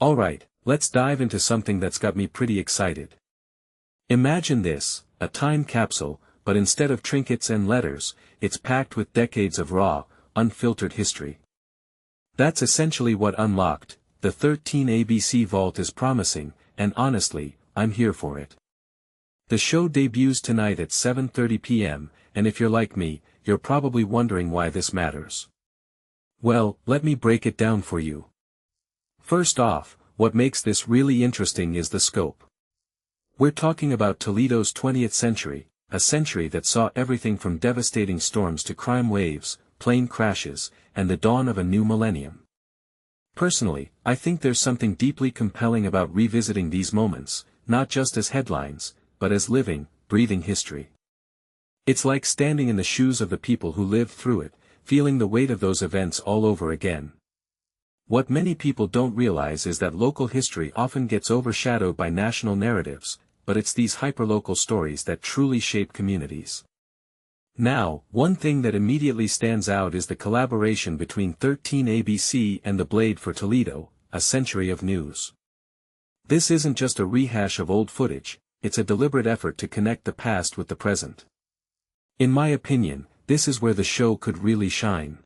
Alright, let's dive into something that's got me pretty excited. Imagine this, a time capsule, but instead of trinkets and letters, it's packed with decades of raw, unfiltered history. That's essentially what Unlocked, the 13 ABC Vault is promising, and honestly, I'm here for it. The show debuts tonight at 7:30 p.m., and if you're like me, you're probably wondering why this matters. Well, let me break it down for you. First off, what makes this really interesting is the scope. We're talking about Toledo's 20th century, a century that saw everything from devastating storms to crime waves, plane crashes, and the dawn of a new millennium. Personally, I think there's something deeply compelling about revisiting these moments, not just as headlines, but as living, breathing history. It's like standing in the shoes of the people who lived through it, feeling the weight of those events all over again. What many people don't realize is that local history often gets overshadowed by national narratives, but it's these hyperlocal stories that truly shape communities. Now, one thing that immediately stands out is the collaboration between 13ABC and The Blade for Toledo, a century of news. This isn't just a rehash of old footage, it's a deliberate effort to connect the past with the present. In my opinion, this is where the show could really shine.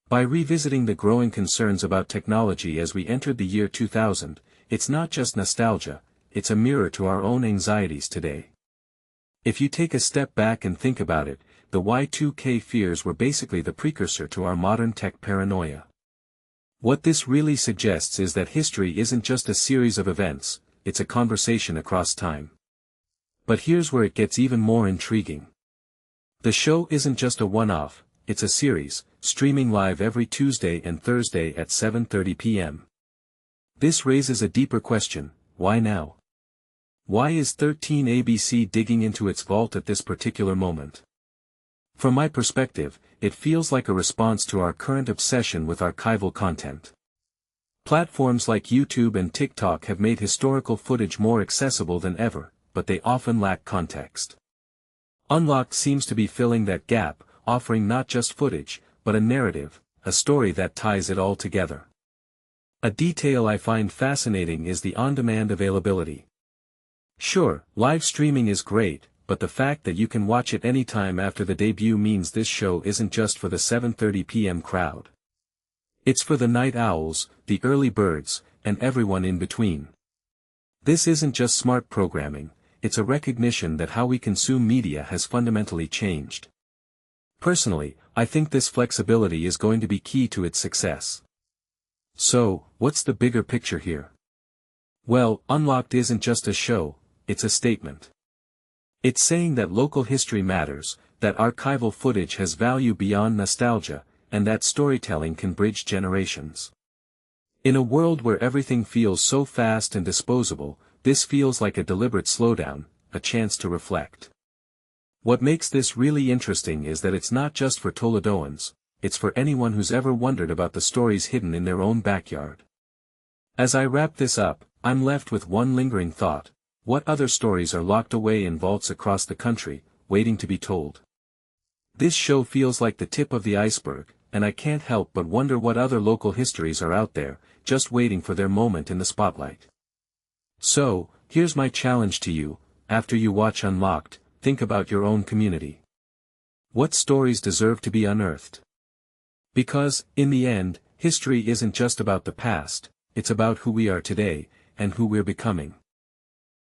By revisiting the growing concerns about technology as we entered the year 2000, it's not just nostalgia, it's a mirror to our own anxieties today. If you take a step back and think about it, the Y2K fears were basically the precursor to our modern tech paranoia. What this really suggests is that history isn't just a series of events, it's a conversation across time. But here's where it gets even more intriguing. The show isn't just a one-off, it's a series, streaming live every Tuesday and Thursday at 7:30 p.m. This raises a deeper question: why now? Why is 13ABC digging into its vault at this particular moment? From my perspective, it feels like a response to our current obsession with archival content. Platforms like YouTube and TikTok have made historical footage more accessible than ever, but they often lack context. Unlocked seems to be filling that gap, offering not just footage, but a narrative, a story that ties it all together. A detail I find fascinating is the on-demand availability. Sure, live streaming is great, but the fact that you can watch it anytime after the debut means this show isn't just for the 7:30 p.m. crowd. It's for the night owls, the early birds, and everyone in between. This isn't just smart programming, it's a recognition that how we consume media has fundamentally changed. Personally, I think this flexibility is going to be key to its success. So, what's the bigger picture here? Well, Unlocked isn't just a show, it's a statement. It's saying that local history matters, that archival footage has value beyond nostalgia, and that storytelling can bridge generations. In a world where everything feels so fast and disposable, this feels like a deliberate slowdown, a chance to reflect. What makes this really interesting is that it's not just for Toledoans, it's for anyone who's ever wondered about the stories hidden in their own backyard. As I wrap this up, I'm left with one lingering thought: what other stories are locked away in vaults across the country, waiting to be told? This show feels like the tip of the iceberg, and I can't help but wonder what other local histories are out there, just waiting for their moment in the spotlight. So, here's my challenge to you: after you watch Unlocked, think about your own community. What stories deserve to be unearthed? Because, in the end, history isn't just about the past, it's about who we are today, and who we're becoming.